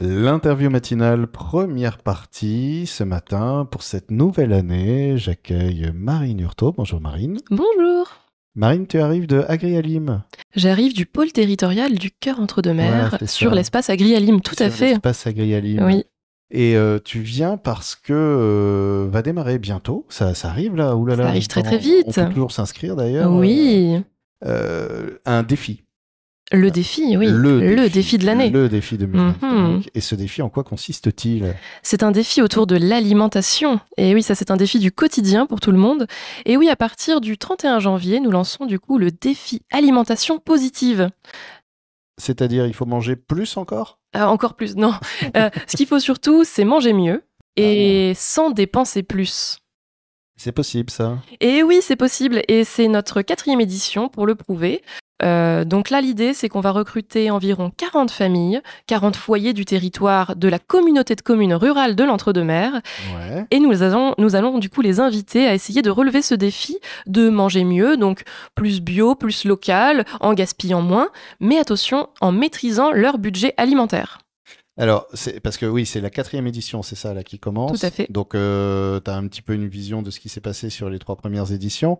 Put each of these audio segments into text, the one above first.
L'interview matinale, première partie. Ce matin, pour cette nouvelle année, j'accueille Marine Hurtaud. Bonjour Marine. Bonjour. Marine, tu arrives de Agrialim. J'arrive du pôle territorial du Cœur entre deux mers Voilà, c'est sur ça. l'espace Agrialim, tout à Sur fait. l'espace Agrialim. Oui, Et tu viens parce que va démarrer bientôt. Ça arrive là. Ouh là ça là. arrive très On très vite. peut toujours s'inscrire d'ailleurs. Oui, Un défi. le défi, oui, le défi de l'année. Le défi 2025. Mhm. Et ce défi, en quoi consiste-t-il? C'est un défi autour de l'alimentation. Et oui, ça c'est un défi du quotidien pour tout le monde. Et oui, à partir du 31 janvier, nous lançons du coup le défi alimentation positive. C'est-à-dire, il faut manger plus encore? Ah, encore plus, non. Ce qu'il faut surtout, c'est manger mieux et sans dépenser plus. C'est possible ça. Et oui, c'est possible, et c'est notre 4e édition pour le prouver. Donc là, l'idée, c'est qu'on va recruter environ 40 familles, 40 foyers du territoire de la communauté de communes rurales de l'Entre-deux-Mers, Ouais. et nous allons du coup les inviter à essayer de relever ce défi de manger mieux, donc plus bio, plus local, en gaspillant moins, mais attention, en maîtrisant leur budget alimentaire. Alors, c'est parce que oui, c'est la 4e édition, c'est ça là qui commence. Tout à fait. Donc, tu as un petit peu une vision de ce qui s'est passé sur les 3 premières éditions.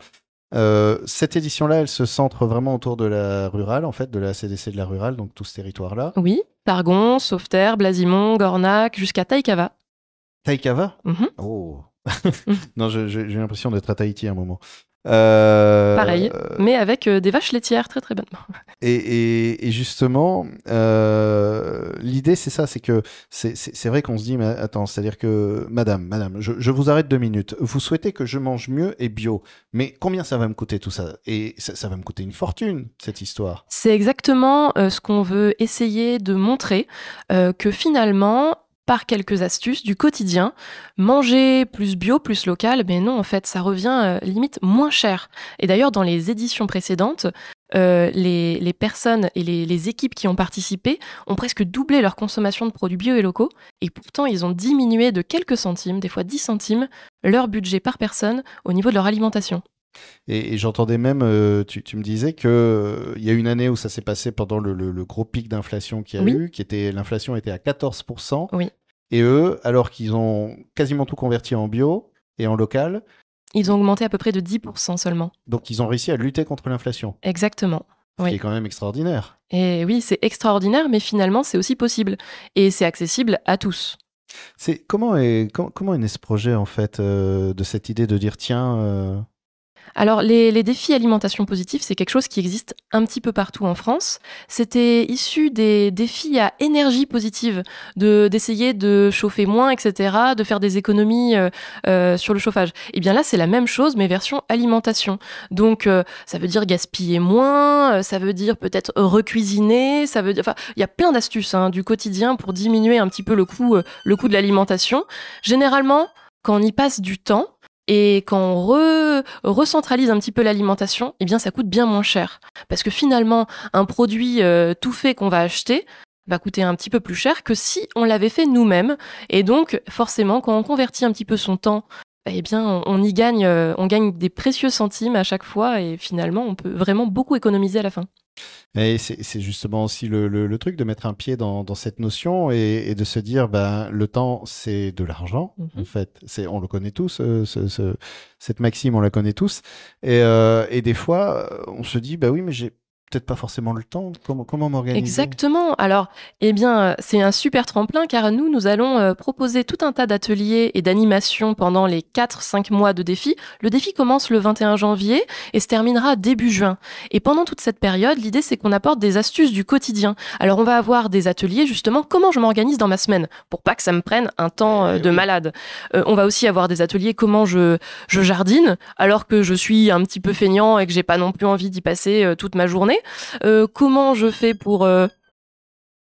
Cette édition-là, elle se centre vraiment autour de la rurale, en fait, de la CDC de la rurale, donc tout ce territoire-là. Oui, Targon, Sauveterre, Blasimont, Gornac, jusqu'à Taïkava. Taïkava? Mhm. Oh. Non, j'ai l'impression d'être à Tahiti à un moment. Pareil, mais avec des vaches laitières très très bonnes. Et justement, l'idée c'est ça, c'est que c'est vrai qu'on se dit, mais attends, c'est-à-dire que madame, je vous arrête 2 minutes. Vous souhaitez que je mange mieux et bio, mais combien ça va me coûter tout ça? Et ça va me coûter une fortune, cette histoire. C'est exactement ce qu'on veut essayer de montrer, que finalement, par quelques astuces du quotidien, manger plus bio, plus local, mais non, en fait, ça revient limite moins cher. Et d'ailleurs, dans les éditions précédentes, les personnes et les équipes qui ont participé ont presque doublé leur consommation de produits bio et locaux, et pourtant, ils ont diminué de quelques centimes, des fois 10 centimes, leur budget par personne au niveau de leur alimentation. Et j'entendais même, tu me disais que il y a une année où ça s'est passé pendant le gros pic d'inflation qu'il y a Oui. eu, l'inflation était à 14%. Oui. Et eux, alors qu'ils ont quasiment tout converti en bio et en local, Ils ont augmenté à peu près de 10% seulement. donc ils ont réussi à lutter contre l'inflation. Exactement. Ce Oui. qui est quand même extraordinaire. Et oui, c'est extraordinaire, mais finalement, c'est aussi possible. Et c'est accessible à tous. Comment est né ce projet, en fait, de cette idée de dire, tiens, Alors, les défis alimentation positive, c'est quelque chose qui existe un petit peu partout en France. C'était issu des défis à énergie positive, d'essayer de chauffer moins, etc., de faire des économies sur le chauffage. Et bien là, c'est la même chose, mais version alimentation. Donc, ça veut dire gaspiller moins, ça veut dire peut-être recuisiner, ça veut dire... Enfin, il y a plein d'astuces du quotidien pour diminuer un petit peu le coût de l'alimentation. Généralement, quand on y passe du temps, et quand on recentralise un petit peu l'alimentation, eh bien ça coûte bien moins cher. Parce que finalement, un produit tout fait qu'on va acheter va coûter un petit peu plus cher que si on l'avait fait nous-mêmes. Et donc, forcément, quand on convertit un petit peu son temps, eh bien on gagne des précieux centimes à chaque fois et finalement, on peut vraiment beaucoup économiser à la fin. et c'est justement aussi le truc de mettre un pied dans cette notion et de se dire, ben, le temps, c'est de l'argent, en fait. On le connaît tous, cette maxime, on la connaît tous. Et des fois, on se dit, bah oui, mais j'ai peut-être pas forcément le temps. Comment m'organiser? Exactement. Alors, eh bien, c'est un super tremplin car nous allons proposer tout un tas d'ateliers et d'animations pendant les 4-5 mois de défi. Le défi commence le 21 janvier et se terminera début juin. Et pendant toute cette période, l'idée, c'est qu'on apporte des astuces du quotidien. Alors, on va avoir des ateliers, justement, comment je m'organise dans ma semaine pour pas que ça me prenne un temps de malade. On va aussi avoir des ateliers, comment je jardine alors que je suis un petit peu feignant et que j'ai pas non plus envie d'y passer toute ma journée. Comment je fais pour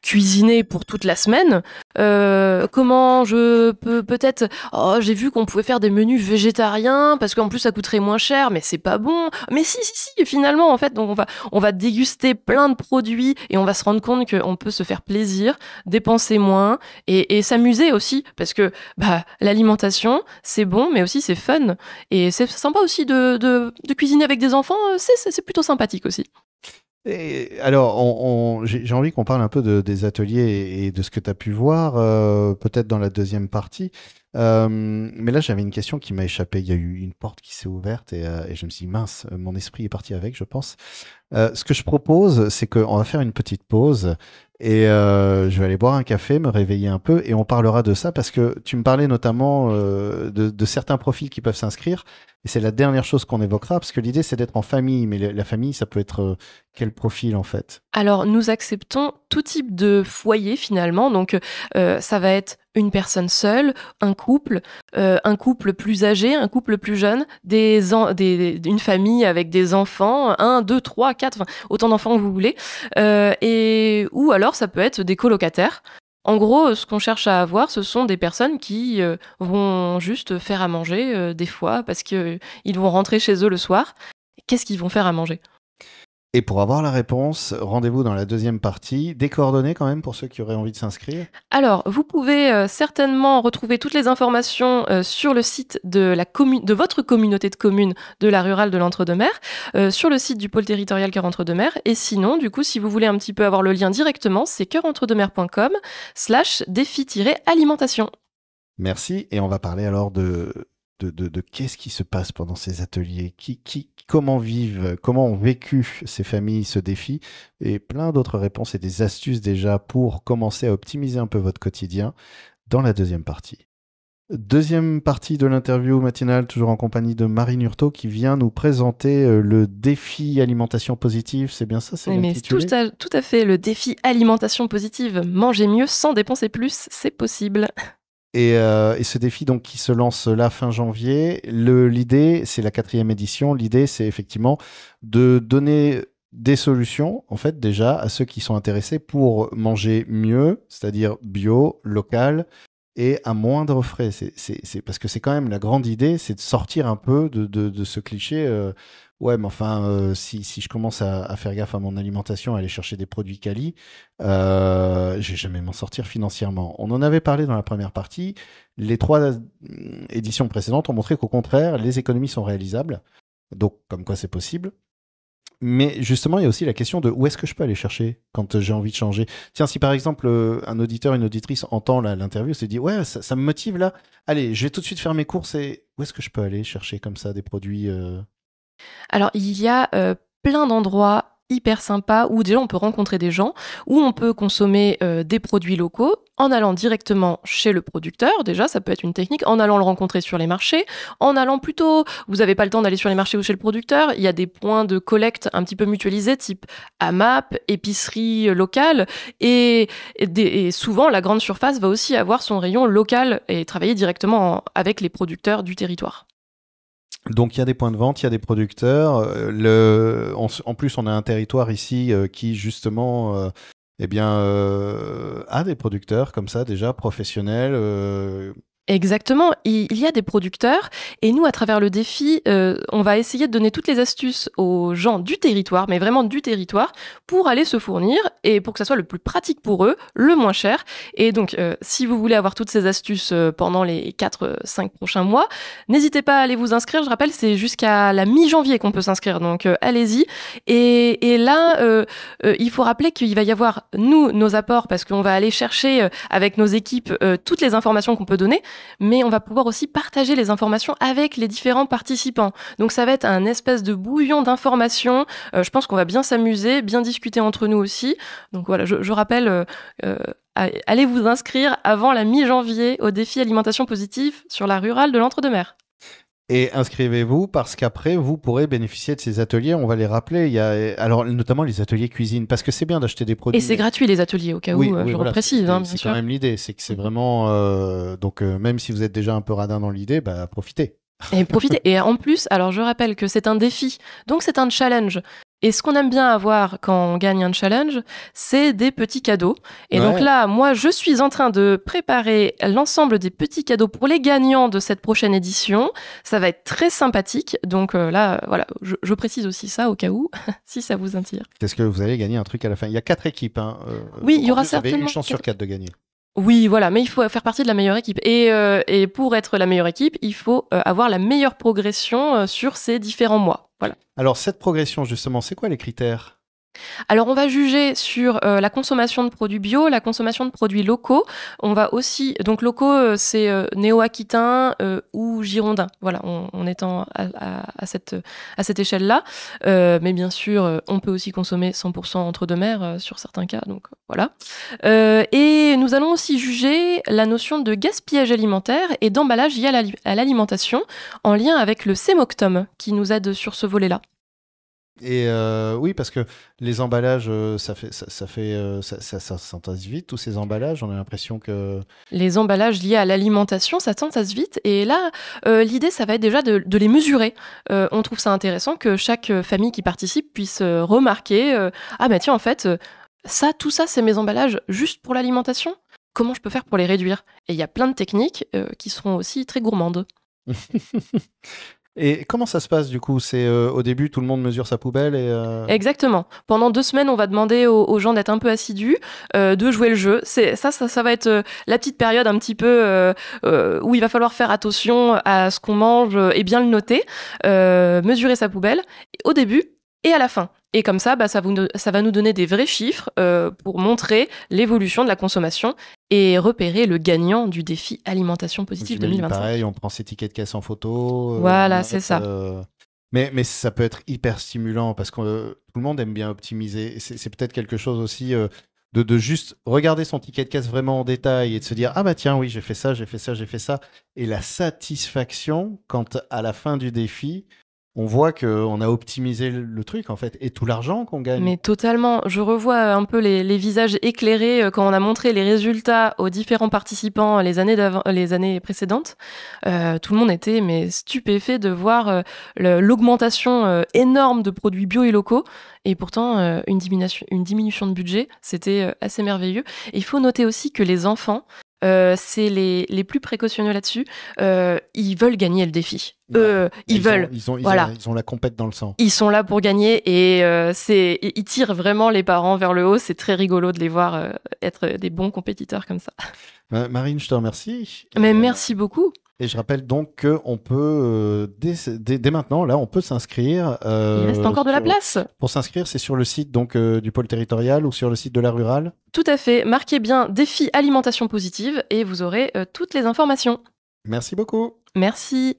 cuisiner pour toute la semaine, comment je peux peut-être... Oh, j'ai vu qu'on pouvait faire des menus végétariens, parce qu'en plus ça coûterait moins cher, mais c'est pas bon. Mais si, finalement, en fait, donc on va déguster plein de produits, et on va se rendre compte qu'on peut se faire plaisir, dépenser moins, et s'amuser aussi, parce que l'alimentation, c'est bon, mais aussi c'est fun, et c'est sympa aussi de cuisiner avec des enfants, c'est plutôt sympathique aussi. Et alors, j'ai envie qu'on parle un peu des ateliers et de ce que tu as pu voir, peut-être dans la deuxième partie. Mais là, j'avais une question qui m'a échappé. Il y a eu une porte qui s'est ouverte et je me suis dit, mince, mon esprit est parti avec, je pense. Ce que je propose, c'est qu'on va faire une petite pause et je vais aller boire un café, me réveiller un peu et on parlera de ça parce que tu me parlais notamment de certains profils qui peuvent s'inscrire et c'est la dernière chose qu'on évoquera parce que l'idée c'est d'être en famille, mais la famille ça peut être quel profil en fait? Alors, nous acceptons tout type de foyer finalement. Donc, ça va être une personne seule, un couple plus âgé, un couple plus jeune, une famille avec des enfants, un, deux, trois, quatre, enfin, autant d'enfants que vous voulez. Ou alors, ça peut être des colocataires. En gros, ce qu'on cherche à avoir, ce sont des personnes qui vont juste faire à manger des fois parce qu'ils vont rentrer chez eux le soir. Qu'est-ce qu'ils vont faire à manger? Et pour avoir la réponse, rendez-vous dans la deuxième partie. Des coordonnées quand même pour ceux qui auraient envie de s'inscrire. Alors, vous pouvez certainement retrouver toutes les informations sur le site de votre communauté de communes de la rurale de l'Entre-deux-Mers, sur le site du pôle territorial Cœur Entre-deux-Mers. Et sinon, du coup, si vous voulez un petit peu avoir le lien directement, c'est cœurentredemers.com/défi-alimentation. Merci. Et on va parler alors de qu'est-ce qui se passe pendant ces ateliers, comment vivent, comment ont vécu ces familles ce défi, et plein d'autres réponses et des astuces déjà pour commencer à optimiser un peu votre quotidien dans la deuxième partie. Deuxième partie de l'interview matinale, toujours en compagnie de Marine Hurtaud qui vient nous présenter le défi alimentation positive. C'est bien ça, c'est l'intitulé ? Tout à fait, le défi alimentation positive. Manger mieux sans dépenser plus, c'est possible. Et ce défi donc qui se lance là fin janvier, l'idée, c'est la 4e édition, l'idée c'est effectivement de donner des solutions en fait déjà à ceux qui sont intéressés pour manger mieux, c'est-à-dire bio, local et à moindre frais. C'est parce que c'est quand même la grande idée, c'est de sortir un peu de ce cliché. Ouais, mais enfin, si je commence à faire gaffe à mon alimentation, à aller chercher des produits quali, je vais jamais m'en sortir financièrement. On en avait parlé dans la première partie. Les 3 éditions précédentes ont montré qu'au contraire, les économies sont réalisables. Donc, comme quoi c'est possible. Mais justement, il y a aussi la question de où est-ce que je peux aller chercher quand j'ai envie de changer. Tiens, si par exemple un auditeur, une auditrice entend l'interview, se dit ouais, ça me motive là. Allez, je vais tout de suite faire mes courses et où est-ce que je peux aller chercher comme ça des produits Alors, il y a plein d'endroits hyper sympas où déjà on peut rencontrer des gens, où on peut consommer des produits locaux en allant directement chez le producteur. Déjà, ça peut être une technique, en allant le rencontrer sur les marchés, en allant plutôt, vous n'avez pas le temps d'aller sur les marchés ou chez le producteur, il y a des points de collecte un petit peu mutualisés, type AMAP, épicerie locale, et souvent la grande surface va aussi avoir son rayon local et travailler directement avec les producteurs du territoire. Donc il y a des points de vente, il y a des producteurs. En plus, on a un territoire ici qui justement a des producteurs comme ça déjà professionnels. Exactement, il y a des producteurs et nous, à travers le défi, on va essayer de donner toutes les astuces aux gens du territoire, mais vraiment du territoire, pour aller se fournir et pour que ça soit le plus pratique pour eux, le moins cher. Et donc, si vous voulez avoir toutes ces astuces pendant les 4-5 prochains mois, n'hésitez pas à aller vous inscrire. Je rappelle, c'est jusqu'à la mi-janvier qu'on peut s'inscrire, donc allez-y. Et là, il faut rappeler qu'il va y avoir, nous, nos apports, parce qu'on va aller chercher avec nos équipes toutes les informations qu'on peut donner, mais on va pouvoir aussi partager les informations avec les différents participants. Donc ça va être un espèce de bouillon d'informations. Je pense qu'on va bien s'amuser, bien discuter entre nous aussi. Donc voilà, je rappelle, allez vous inscrire avant la mi-janvier au défi alimentation positive sur la rurale de l'Entre-deux-Mers. Et inscrivez-vous parce qu'après, vous pourrez bénéficier de ces ateliers. On va les rappeler. Il y a alors notamment les ateliers cuisine parce que c'est bien d'acheter des produits. Et c'est gratuit les ateliers au cas où, je reprécise. C'est quand même l'idée. C'est que c'est vraiment... donc même si vous êtes déjà un peu radin dans l'idée, profitez. Et profitez. Et en plus, alors je rappelle que c'est un défi, donc c'est un challenge. Et ce qu'on aime bien avoir quand on gagne un challenge, c'est des petits cadeaux. Et donc là, moi, je suis en train de préparer l'ensemble des petits cadeaux pour les gagnants de cette prochaine édition. Ça va être très sympathique. Donc là, voilà, je précise aussi ça au cas où, si ça vous attire. Qu'est-ce que vous allez gagner un truc à la fin? Il y a 4 équipes. Oui, il y aura certainement... Vous avez une chance sur 4 de gagner. Oui, voilà, mais il faut faire partie de la meilleure équipe. Et pour être la meilleure équipe, il faut avoir la meilleure progression sur ces différents mois. Voilà. Alors, cette progression, justement, c'est quoi les critères? Alors, on va juger sur la consommation de produits bio, la consommation de produits locaux. On va aussi, donc locaux, c'est néo-aquitain ou girondin. Voilà, on est à cette échelle-là. Mais bien sûr, on peut aussi consommer 100% entre deux mers sur certains cas. Donc voilà. Et nous allons aussi juger la notion de gaspillage alimentaire et d'emballage lié à l'alimentation en lien avec le Sémoctom qui nous aide sur ce volet-là. Et oui, parce que les emballages, ça s'entasse vite, tous ces emballages. On a l'impression que... Les emballages liés à l'alimentation, ça s'entasse vite. Et là, l'idée, ça va être déjà de les mesurer. On trouve ça intéressant que chaque famille qui participe puisse remarquer ah bah tiens, en fait, tout ça, c'est mes emballages juste pour l'alimentation. Comment je peux faire pour les réduire? Et il y a plein de techniques qui seront aussi très gourmandes. Et comment ça se passe du coup? C'est au début, tout le monde mesure sa poubelle et... Exactement. Pendant 2 semaines, on va demander aux gens d'être un peu assidus, de jouer le jeu. Ça va être la petite période un petit peu où il va falloir faire attention à ce qu'on mange et bien le noter, mesurer sa poubelle au début et à la fin. Et comme ça, ça va nous donner des vrais chiffres pour montrer l'évolution de la consommation et repérer le gagnant du défi alimentation positive 2025. Pareil, on prend ses tickets de caisse en photo. Voilà, c'est ça. Mais ça peut être hyper stimulant parce que tout le monde aime bien optimiser. C'est peut-être quelque chose aussi de juste regarder son ticket de caisse vraiment en détail et de se dire ah bah tiens, oui, j'ai fait ça, j'ai fait ça, j'ai fait ça. Et la satisfaction quand à la fin du défi, on voit qu'on a optimisé le truc, en fait, et tout l'argent qu'on gagne. Mais totalement. Je revois un peu les visages éclairés quand on a montré les résultats aux différents participants les années précédentes. Tout le monde était stupéfait de voir l'augmentation énorme de produits bio et locaux. Et pourtant, une diminution de budget, c'était assez merveilleux. Et il faut noter aussi que les enfants, c'est les plus précautionneux là-dessus. Ils veulent gagner le défi. Ils veulent. Ils ont la compète dans le sang. Ils sont là pour gagner et ils tirent vraiment les parents vers le haut. C'est très rigolo de les voir être des bons compétiteurs comme ça. Marine, je te remercie. Mais merci beaucoup. Et je rappelle donc qu'on peut, dès maintenant, là, on peut s'inscrire. Il reste encore de la place. Pour s'inscrire, c'est sur le site donc, du pôle territorial ou sur le site de la rurale? Tout à fait. Marquez bien défi alimentation positive et vous aurez toutes les informations. Merci beaucoup. Merci.